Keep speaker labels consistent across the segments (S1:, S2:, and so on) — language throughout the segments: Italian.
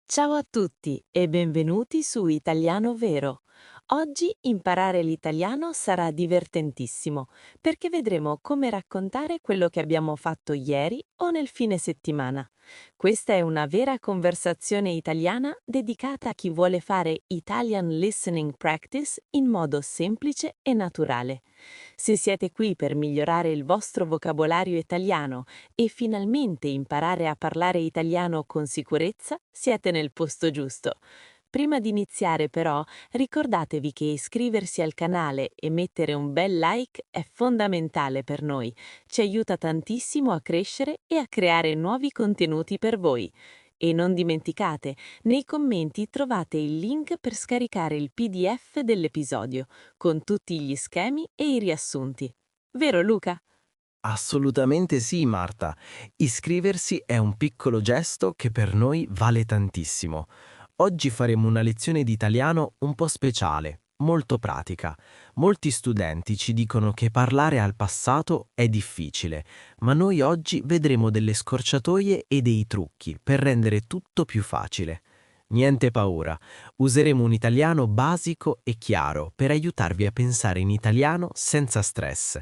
S1: Ciao a tutti e benvenuti su Italiano Vero. Oggi imparare l'italiano sarà divertentissimo perché vedremo come raccontare quello che abbiamo fatto ieri o nel fine settimana. Questa è una vera conversazione italiana dedicata a chi vuole fare Italian Listening Practice in modo semplice e naturale. Se siete qui per migliorare il vostro vocabolario italiano e finalmente imparare a parlare italiano con sicurezza, siete nel posto giusto. Prima di iniziare però, ricordatevi che iscriversi al canale e mettere un bel like è fondamentale per noi. Ci aiuta tantissimo a crescere e a creare nuovi contenuti per voi. E non dimenticate, nei commenti trovate il link per scaricare il PDF dell'episodio, con tutti gli schemi e i riassunti. Vero Luca?
S2: Assolutamente sì, Marta. Iscriversi è un piccolo gesto che per noi vale tantissimo. Oggi faremo una lezione di italiano un po' speciale, molto pratica. Molti studenti ci dicono che parlare al passato è difficile, ma noi oggi vedremo delle scorciatoie e dei trucchi per rendere tutto più facile. Niente paura, useremo un italiano basico e chiaro per aiutarvi a pensare in italiano senza stress.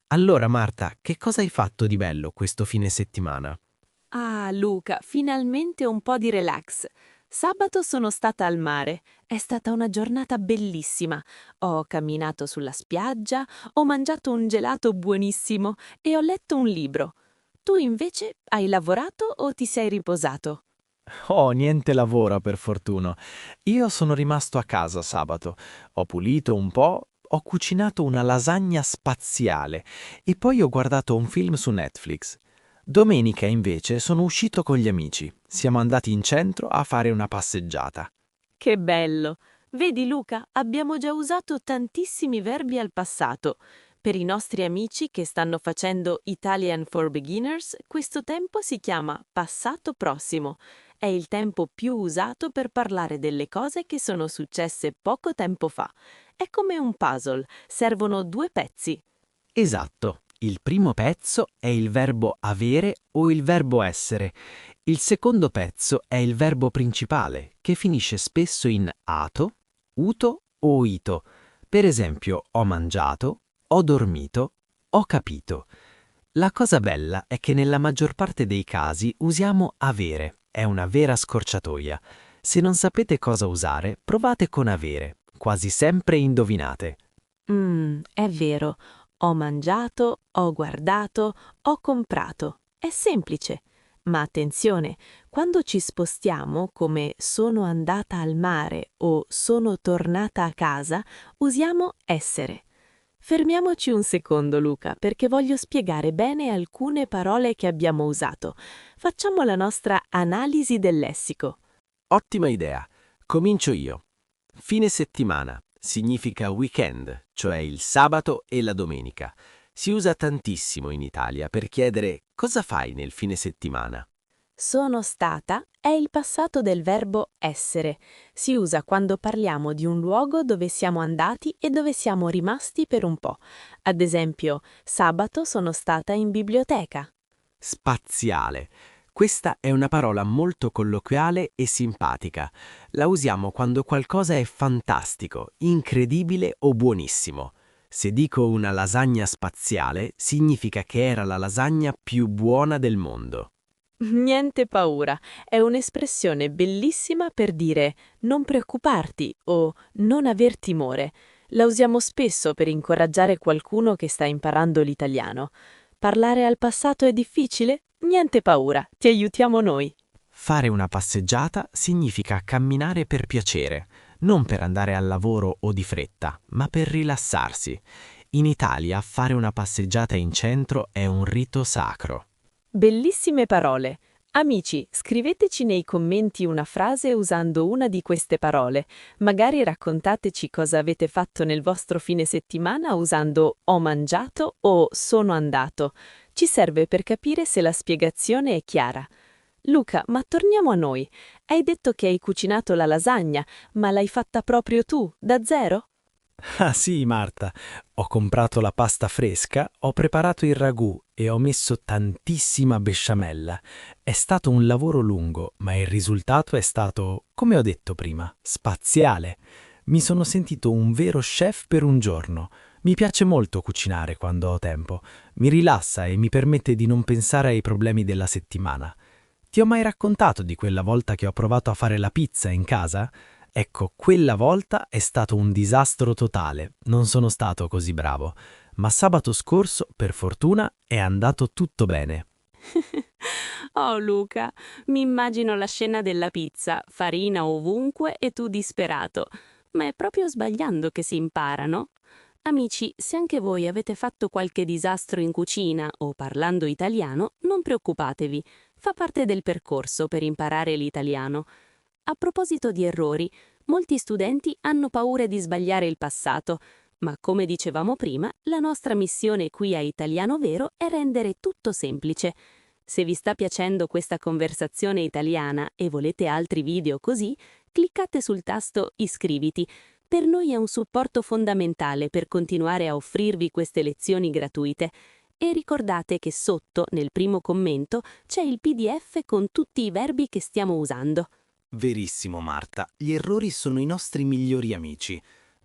S2: Allora Marta, che cosa hai fatto di bello questo fine settimana?
S1: Ah, Luca, finalmente un po' di relax. Sabato sono stata al mare. È stata una giornata bellissima. Ho camminato sulla spiaggia, ho mangiato un gelato buonissimo e ho letto un libro. Tu invece hai lavorato o ti sei riposato?
S3: Oh, niente lavoro per fortuna. Io sono rimasto a casa sabato. Ho pulito un po', ho cucinato una lasagna spaziale e poi ho guardato un film su Netflix. Domenica invece sono uscito con gli amici. Siamo andati in centro a fare una passeggiata.
S1: Che bello! Vedi Luca, abbiamo già usato tantissimi verbi al passato. Per i nostri amici che stanno facendo Italian for Beginners, questo tempo si chiama passato prossimo. È il tempo più usato per parlare delle cose che sono successe poco tempo fa. È come un puzzle, servono due pezzi.
S3: Esatto, il primo pezzo è il verbo avere o il verbo essere. Il secondo pezzo è il verbo principale, che finisce spesso in ato, uto o ito. Per esempio, ho mangiato, ho dormito, ho capito. La cosa bella è che nella maggior parte dei casi usiamo avere, è una vera scorciatoia. Se non sapete cosa usare, provate con avere, quasi sempre indovinate.
S1: È vero. Ho mangiato, ho guardato, ho comprato. È semplice. Ma attenzione, quando ci spostiamo come sono andata al mare o sono tornata a casa, usiamo essere. Fermiamoci un secondo, Luca, perché voglio spiegare bene alcune parole che abbiamo usato. Facciamo la nostra analisi del lessico.
S2: Ottima idea. Comincio io. Fine settimana significa weekend, cioè il sabato e la domenica. Si usa tantissimo in Italia per chiedere cosa fai nel fine settimana.
S1: Sono stata è il passato del verbo essere. Si usa quando parliamo di un luogo dove siamo andati e dove siamo rimasti per un po'. Ad esempio, sabato sono stata in biblioteca.
S2: Spaziale. Questa è una parola molto colloquiale e simpatica. La usiamo quando qualcosa è fantastico, incredibile o buonissimo. Se dico una lasagna spaziale, significa che era la lasagna più buona del mondo.
S1: Niente paura, è un'espressione bellissima per dire non preoccuparti o non aver timore. La usiamo spesso per incoraggiare qualcuno che sta imparando l'italiano. Parlare al passato è difficile? Niente paura, ti aiutiamo noi.
S3: Fare una passeggiata significa camminare per piacere, non per andare al lavoro o di fretta, ma per rilassarsi. In Italia fare una passeggiata in centro è un rito sacro.
S1: Bellissime parole. Amici, scriveteci nei commenti una frase usando una di queste parole. Magari raccontateci cosa avete fatto nel vostro fine settimana usando ho mangiato o sono andato. Ci serve per capire se la spiegazione è chiara. Luca, ma torniamo a noi. Hai detto che hai cucinato la lasagna, ma l'hai fatta proprio tu, da zero?
S3: Ah sì, Marta, ho comprato la pasta fresca, ho preparato il ragù e ho messo tantissima besciamella. È stato un lavoro lungo, ma il risultato è stato, come ho detto prima, spaziale. Mi sono sentito un vero chef per un giorno. Mi piace molto cucinare quando ho tempo. Mi rilassa e mi permette di non pensare ai problemi della settimana. Ti ho mai raccontato di quella volta che ho provato a fare la pizza in casa? Ecco, quella volta è stato un disastro totale, non sono stato così bravo, ma sabato scorso, per fortuna, è andato tutto bene.
S1: Oh Luca, mi immagino la scena della pizza, farina ovunque e tu disperato. Ma è proprio sbagliando che si impara, no? Amici, se anche voi avete fatto qualche disastro in cucina o parlando italiano, non preoccupatevi, fa parte del percorso per imparare l'italiano. A proposito di errori, molti studenti hanno paura di sbagliare il passato, ma come dicevamo prima, la nostra missione qui a Italiano Vero è rendere tutto semplice. Se vi sta piacendo questa conversazione italiana e volete altri video così, cliccate sul tasto Iscriviti. Per noi è un supporto fondamentale per continuare a offrirvi queste lezioni gratuite. E ricordate che sotto, nel primo commento, c'è il PDF con tutti i verbi che stiamo usando.
S2: Verissimo, Marta, gli errori sono i nostri migliori amici.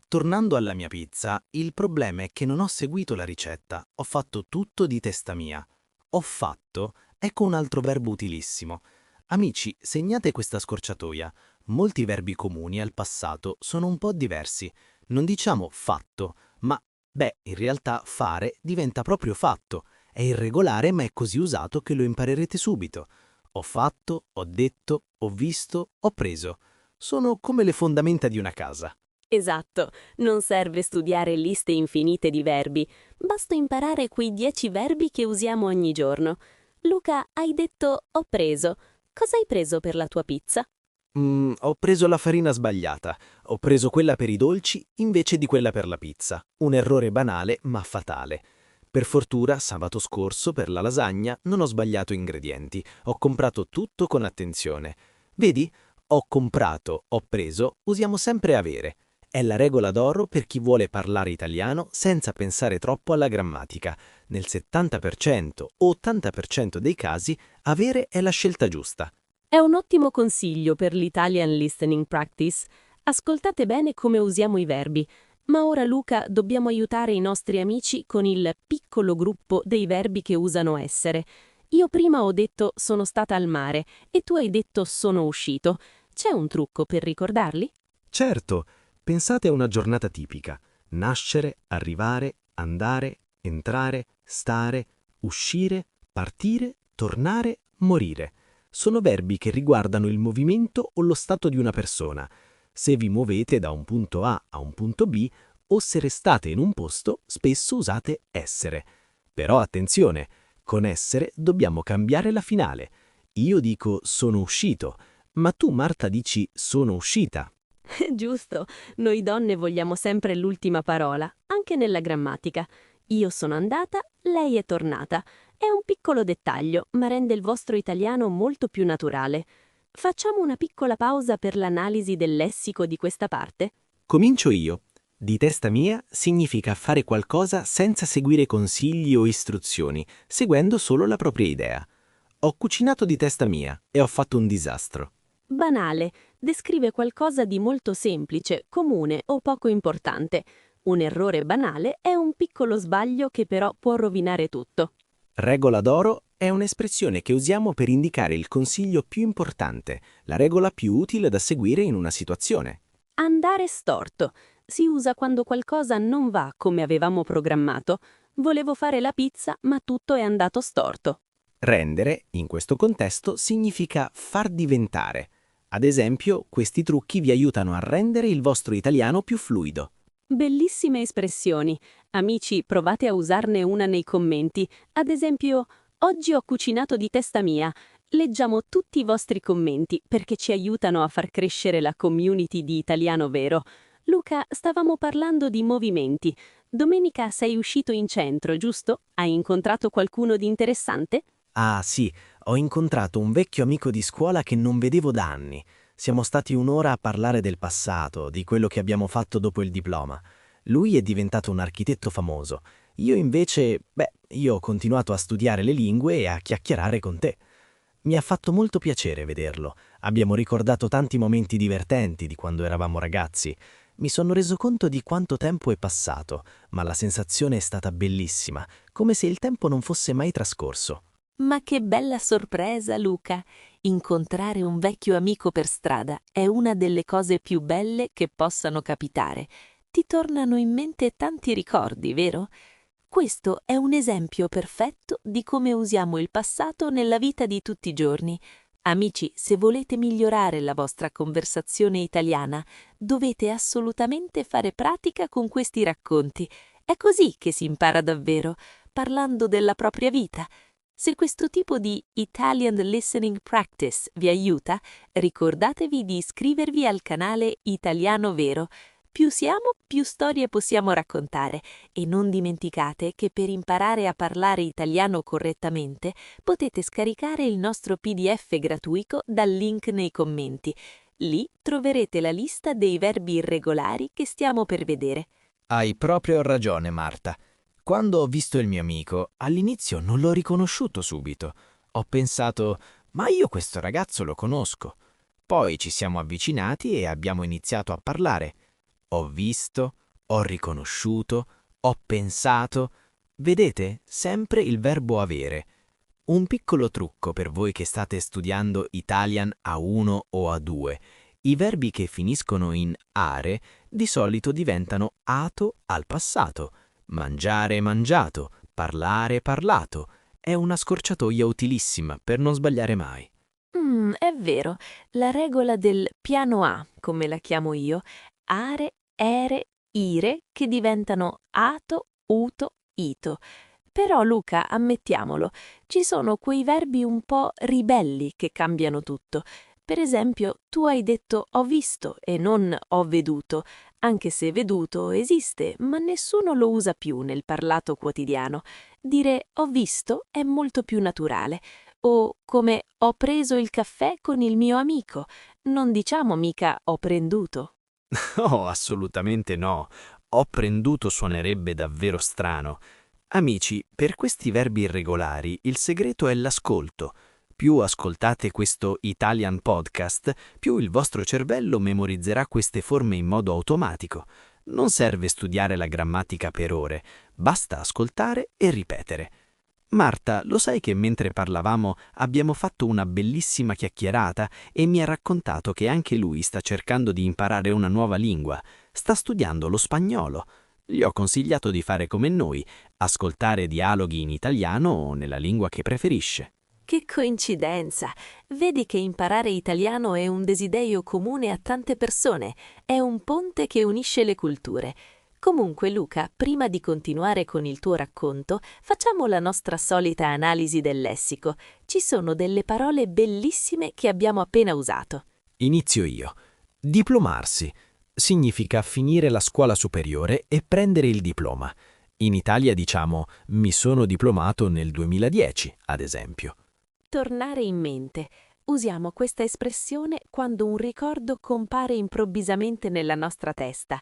S2: Tornando alla mia pizza, il problema è che non ho seguito la ricetta, ho fatto tutto di testa mia. Ho fatto, ecco un altro verbo utilissimo. Amici, segnate questa scorciatoia. Molti verbi comuni al passato sono un po' diversi. Non diciamo fatto, ma, in realtà fare diventa proprio fatto. È irregolare, ma è così usato che lo imparerete subito. Ho fatto, ho detto, ho visto, ho preso. Sono come le fondamenta di una casa.
S1: Esatto, non serve studiare liste infinite di verbi, basta imparare quei 10 verbi che usiamo ogni giorno. Luca, hai detto ho preso. Cosa hai preso per la tua pizza?
S2: Ho preso la farina sbagliata. Ho preso quella per i dolci invece di quella per la pizza. Un errore banale ma fatale. Per fortuna, sabato scorso, per la lasagna, non ho sbagliato ingredienti. Ho comprato tutto con attenzione. Vedi? Ho comprato, ho preso, usiamo sempre avere. È la regola d'oro per chi vuole parlare italiano senza pensare troppo alla grammatica. Nel 70% o 80% dei casi, avere è la scelta giusta.
S1: È un ottimo consiglio per l'Italian Listening Practice. Ascoltate bene come usiamo i verbi. Ma ora, Luca, dobbiamo aiutare i nostri amici con il piccolo gruppo dei verbi che usano essere. Io prima ho detto sono stata al mare e tu hai detto sono uscito. C'è un trucco per ricordarli?
S3: Certo, pensate a una giornata tipica. Nascere, arrivare, andare, entrare, stare, uscire, partire, tornare, morire. Sono verbi che riguardano il movimento o lo stato di una persona. Se vi muovete da un punto A a un punto B o se restate in un posto, spesso usate essere. Però attenzione, con essere dobbiamo cambiare la finale. Io dico sono uscito, ma tu Marta dici sono uscita.
S1: Giusto, noi donne vogliamo sempre l'ultima parola, anche nella grammatica. Io sono andata, lei è tornata. È un piccolo dettaglio, ma rende il vostro italiano molto più naturale. Facciamo una piccola pausa per l'analisi del lessico di questa parte?
S3: Comincio io. Di testa mia significa fare qualcosa senza seguire consigli o istruzioni, seguendo solo la propria idea. Ho cucinato di testa mia e ho fatto un disastro.
S1: Banale, descrive qualcosa di molto semplice, comune o poco importante. Un errore banale è un piccolo sbaglio che però può rovinare tutto.
S3: Regola d'oro è un'espressione che usiamo per indicare il consiglio più importante, la regola più utile da seguire in una situazione.
S1: Andare storto. Si usa quando qualcosa non va come avevamo programmato. Volevo fare la pizza, ma tutto è andato storto.
S3: Rendere, in questo contesto, significa far diventare. Ad esempio, questi trucchi vi aiutano a rendere il vostro italiano più fluido.
S1: Bellissime espressioni. Amici, provate a usarne una nei commenti. Ad esempio, oggi ho cucinato di testa mia. Leggiamo tutti i vostri commenti perché ci aiutano a far crescere la community di Italiano Vero. Luca, stavamo parlando di movimenti. Domenica sei uscito in centro, giusto? Hai incontrato qualcuno di interessante?
S3: Ah sì, ho incontrato un vecchio amico di scuola che non vedevo da anni. Siamo stati un'ora a parlare del passato, di quello che abbiamo fatto dopo il diploma.
S4: Lui è diventato un architetto famoso. Io invece, io ho continuato a studiare le lingue e a chiacchierare con te. Mi ha fatto molto piacere vederlo. Abbiamo ricordato tanti momenti divertenti di quando eravamo ragazzi. Mi sono reso conto di quanto tempo è passato, ma la sensazione è stata bellissima, come se il tempo non fosse mai trascorso.
S1: Ma che bella sorpresa, Luca! Incontrare un vecchio amico per strada è una delle cose più belle che possano capitare. Ti tornano in mente tanti ricordi, vero? Questo è un esempio perfetto di come usiamo il passato nella vita di tutti i giorni. Amici, se volete migliorare la vostra conversazione italiana, dovete assolutamente fare pratica con questi racconti. È così che si impara davvero, parlando della propria vita. Se questo tipo di Italian Listening Practice vi aiuta, ricordatevi di iscrivervi al canale Italiano Vero. Più siamo, più storie possiamo raccontare e non dimenticate che per imparare a parlare italiano correttamente potete scaricare il nostro PDF gratuito dal link nei commenti. Lì troverete la lista dei verbi irregolari che stiamo per vedere.
S4: Hai proprio ragione, Marta. Quando ho visto il mio amico, all'inizio non l'ho riconosciuto subito. Ho pensato, ma io questo ragazzo lo conosco. Poi ci siamo avvicinati e abbiamo iniziato a parlare. Ho visto, ho riconosciuto, ho pensato. Vedete, sempre il verbo avere. Un piccolo trucco per voi che state studiando Italian A1 o A2. I verbi che finiscono in are di solito diventano ato al passato. Mangiare mangiato, parlare parlato. È una scorciatoia utilissima per non sbagliare mai.
S1: È vero, la regola del piano A, come la chiamo io, are, ere, ire, che diventano ato, uto, ito. Però Luca, ammettiamolo, ci sono quei verbi un po' ribelli che cambiano tutto. Per esempio, tu hai detto ho visto e non ho veduto, anche se veduto esiste, ma nessuno lo usa più nel parlato quotidiano. Dire ho visto è molto più naturale. O come ho preso il caffè con il mio amico. Non diciamo mica ho prenduto.
S3: Oh, assolutamente no. Ho prenduto suonerebbe davvero strano. Amici, per questi verbi irregolari il segreto è l'ascolto. Più ascoltate questo Italian podcast, più il vostro cervello memorizzerà queste forme in modo automatico. Non serve studiare la grammatica per ore, basta ascoltare e ripetere. Marta, lo sai che mentre parlavamo abbiamo fatto una bellissima chiacchierata e mi ha raccontato che anche lui sta cercando di imparare una nuova lingua. Sta studiando lo spagnolo. Gli ho consigliato di fare come noi, ascoltare dialoghi in italiano o nella lingua che preferisce.
S1: Che coincidenza! Vedi che imparare italiano è un desiderio comune a tante persone, è un ponte che unisce le culture. Comunque, Luca, prima di continuare con il tuo racconto, facciamo la nostra solita analisi del lessico. Ci sono delle parole bellissime che abbiamo appena usato.
S4: Inizio io. Diplomarsi significa finire la scuola superiore e prendere il diploma. In Italia diciamo mi sono diplomato nel 2010, ad esempio.
S1: Tornare in mente. Usiamo questa espressione quando un ricordo compare improvvisamente nella nostra testa.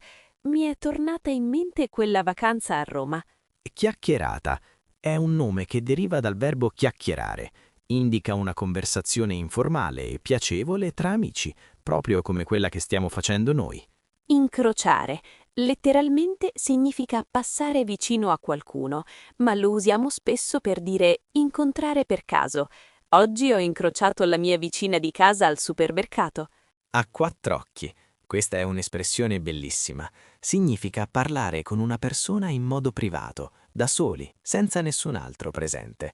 S1: Mi è tornata in mente quella vacanza a Roma.
S4: Chiacchierata è un nome che deriva dal verbo chiacchierare. Indica una conversazione informale e piacevole tra amici, proprio come quella che stiamo facendo noi.
S1: Incrociare. Letteralmente significa passare vicino a qualcuno, ma lo usiamo spesso per dire incontrare per caso. Oggi ho incrociato la mia vicina di casa al supermercato.
S4: A quattro occhi. Questa è un'espressione bellissima. Significa parlare con una persona in modo privato, da soli, senza nessun altro presente.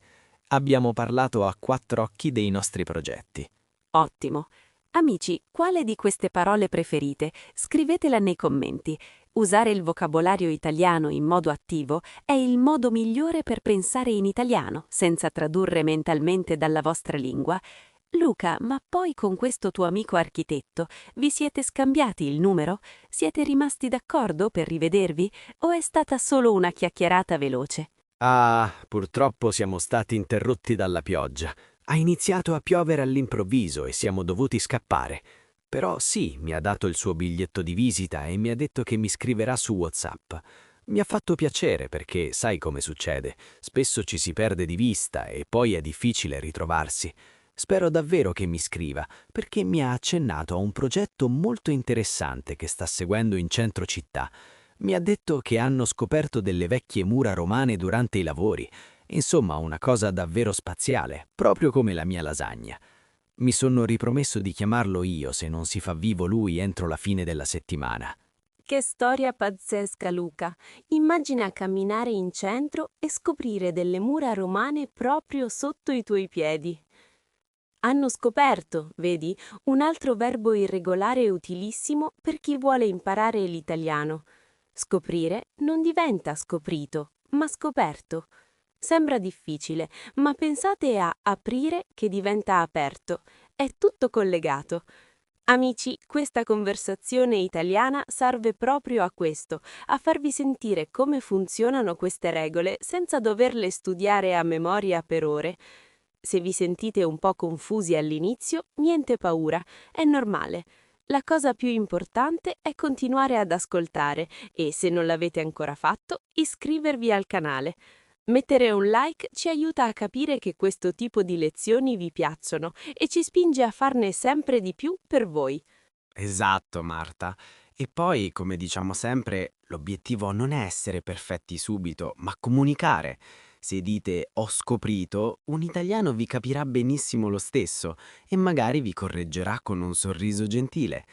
S4: Abbiamo parlato a quattro occhi dei nostri progetti.
S1: Ottimo. Amici, quale di queste parole preferite? Scrivetela nei commenti. Usare il vocabolario italiano in modo attivo è il modo migliore per pensare in italiano, senza tradurre mentalmente dalla vostra lingua. Luca, ma poi con questo tuo amico architetto vi siete scambiati il numero? Siete rimasti d'accordo per rivedervi? O è stata solo una chiacchierata veloce?
S3: Ah, purtroppo siamo stati interrotti dalla pioggia. Ha iniziato a piovere all'improvviso e siamo dovuti scappare. Però sì, mi ha dato il suo biglietto di visita e mi ha detto che mi scriverà su WhatsApp. Mi ha fatto piacere perché sai come succede, spesso ci si perde di vista e poi è difficile ritrovarsi. Spero davvero che mi scriva, perché mi ha accennato a un progetto molto interessante che sta seguendo in centro città. Mi ha detto che hanno scoperto delle vecchie mura romane durante i lavori. Insomma, una cosa davvero spaziale, proprio come la mia lasagna. Mi sono ripromesso di chiamarlo io se non si fa vivo lui entro la fine della settimana.
S1: Che storia pazzesca, Luca! Immagina camminare in centro e scoprire delle mura romane proprio sotto i tuoi piedi. Hanno scoperto, vedi, un altro verbo irregolare e utilissimo per chi vuole imparare l'italiano. Scoprire non diventa scoprito, ma scoperto. Sembra difficile, ma pensate a aprire che diventa aperto. È tutto collegato. Amici, questa conversazione italiana serve proprio a questo, a farvi sentire come funzionano queste regole senza doverle studiare a memoria per ore. Se vi sentite un po' confusi all'inizio, niente paura, è normale. La cosa più importante è continuare ad ascoltare e, se non l'avete ancora fatto, iscrivervi al canale. Mettere un like ci aiuta a capire che questo tipo di lezioni vi piacciono e ci spinge a farne sempre di più per voi.
S3: Esatto, Marta. E poi, come diciamo sempre, l'obiettivo non è essere perfetti subito, ma comunicare. Se dite ho scoprito, un italiano vi capirà benissimo lo stesso e magari vi correggerà con un sorriso gentile.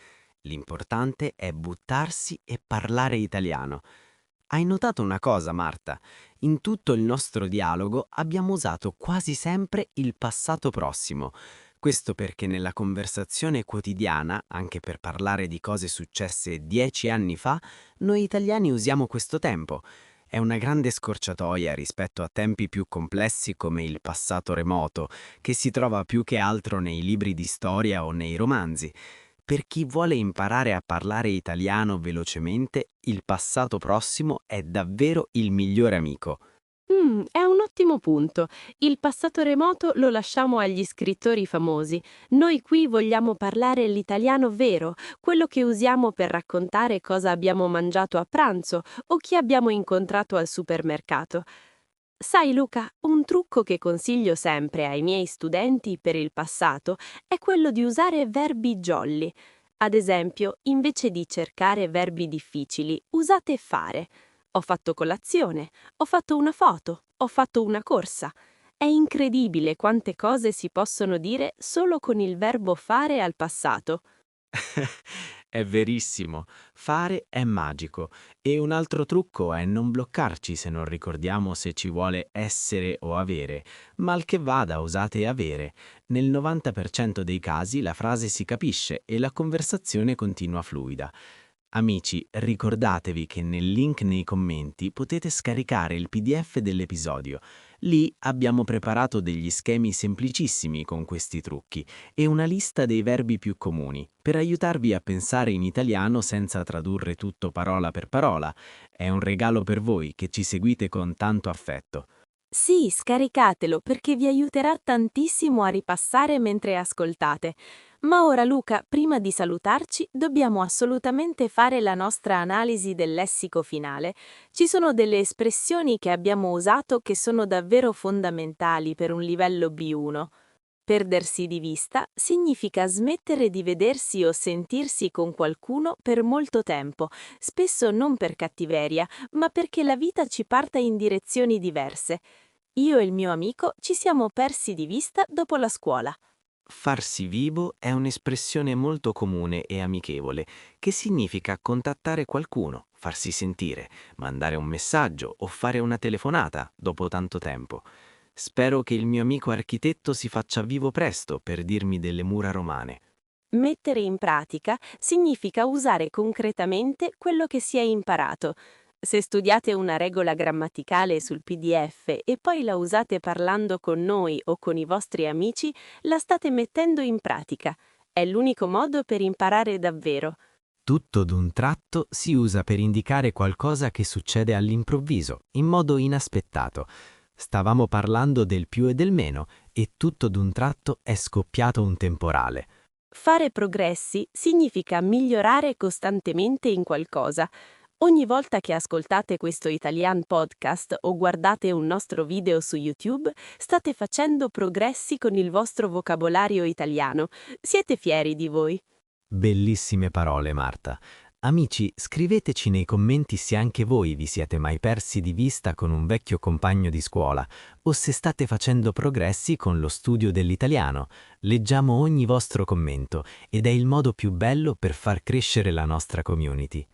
S3: L'importante è buttarsi e parlare italiano. Hai notato una cosa, Marta? In tutto il nostro dialogo abbiamo usato quasi sempre il passato prossimo. Questo perché nella conversazione quotidiana, anche per parlare di cose successe 10 anni fa, noi italiani usiamo questo tempo. È una grande scorciatoia rispetto a tempi più complessi come il passato remoto, che si trova più che altro nei libri di storia o nei romanzi. Per chi vuole imparare a parlare italiano velocemente, il passato prossimo è davvero il migliore amico.
S1: È un ottimo punto. Il passato remoto lo lasciamo agli scrittori famosi. Noi qui vogliamo parlare l'italiano vero, quello che usiamo per raccontare cosa abbiamo mangiato a pranzo o chi abbiamo incontrato al supermercato. Sai Luca, un trucco che consiglio sempre ai miei studenti per il passato è quello di usare verbi jolly. Ad esempio, invece di cercare verbi difficili, usate fare. Ho fatto colazione, ho fatto una foto, ho fatto una corsa. È incredibile quante cose si possono dire solo con il verbo fare al passato.
S3: È verissimo, fare è magico e un altro trucco è non bloccarci se non ricordiamo se ci vuole essere o avere. Mal che vada, usate avere. Nel 90% dei casi la frase si capisce e la conversazione continua fluida. Amici, ricordatevi che nel link nei commenti potete scaricare il PDF dell'episodio. Lì abbiamo preparato degli schemi semplicissimi con questi trucchi e una lista dei verbi più comuni, per aiutarvi a pensare in italiano senza tradurre tutto parola per parola. È un regalo per voi che ci seguite con tanto affetto.
S1: Sì, scaricatelo perché vi aiuterà tantissimo a ripassare mentre ascoltate. Ma ora Luca, prima di salutarci, dobbiamo assolutamente fare la nostra analisi del lessico finale. Ci sono delle espressioni che abbiamo usato che sono davvero fondamentali per un livello B1. Perdersi di vista significa smettere di vedersi o sentirsi con qualcuno per molto tempo, spesso non per cattiveria, ma perché la vita ci parta in direzioni diverse. Io e il mio amico ci siamo persi di vista dopo la scuola.
S3: Farsi vivo è un'espressione molto comune e amichevole, che significa contattare qualcuno, farsi sentire, mandare un messaggio o fare una telefonata dopo tanto tempo. Spero che il mio amico architetto si faccia vivo presto per dirmi delle mura romane.
S1: Mettere in pratica significa usare concretamente quello che si è imparato. Se studiate una regola grammaticale sul PDF e poi la usate parlando con noi o con i vostri amici, la state mettendo in pratica. È l'unico modo per imparare davvero.
S3: Tutto d'un tratto si usa per indicare qualcosa che succede all'improvviso, in modo inaspettato. Stavamo parlando del più e del meno e tutto d'un tratto è scoppiato un temporale.
S1: Fare progressi significa migliorare costantemente in qualcosa. Ogni volta che ascoltate questo Italian Podcast o guardate un nostro video su YouTube, state facendo progressi con il vostro vocabolario italiano. Siete fieri di voi?
S3: Bellissime parole, Marta. Amici, scriveteci nei commenti se anche voi vi siete mai persi di vista con un vecchio compagno di scuola o se state facendo progressi con lo studio dell'italiano. Leggiamo ogni vostro commento ed è il modo più bello per far crescere la nostra community.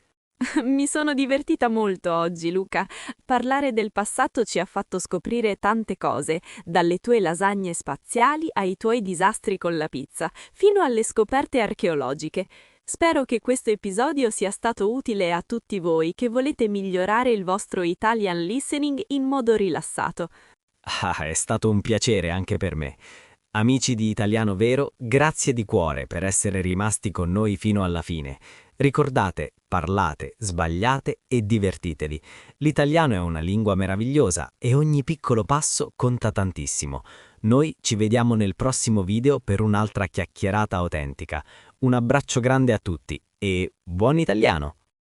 S1: Mi sono divertita molto oggi, Luca. Parlare del passato ci ha fatto scoprire tante cose, dalle tue lasagne spaziali ai tuoi disastri con la pizza, fino alle scoperte archeologiche. Spero che questo episodio sia stato utile a tutti voi che volete migliorare il vostro Italian listening in modo rilassato.
S3: Ah, è stato un piacere anche per me. Amici di Italiano Vero, grazie di cuore per essere rimasti con noi fino alla fine. Ricordate, parlate, sbagliate e divertitevi. L'italiano è una lingua meravigliosa e ogni piccolo passo conta tantissimo. Noi ci vediamo nel prossimo video per un'altra chiacchierata autentica. Un abbraccio grande a tutti e buon italiano!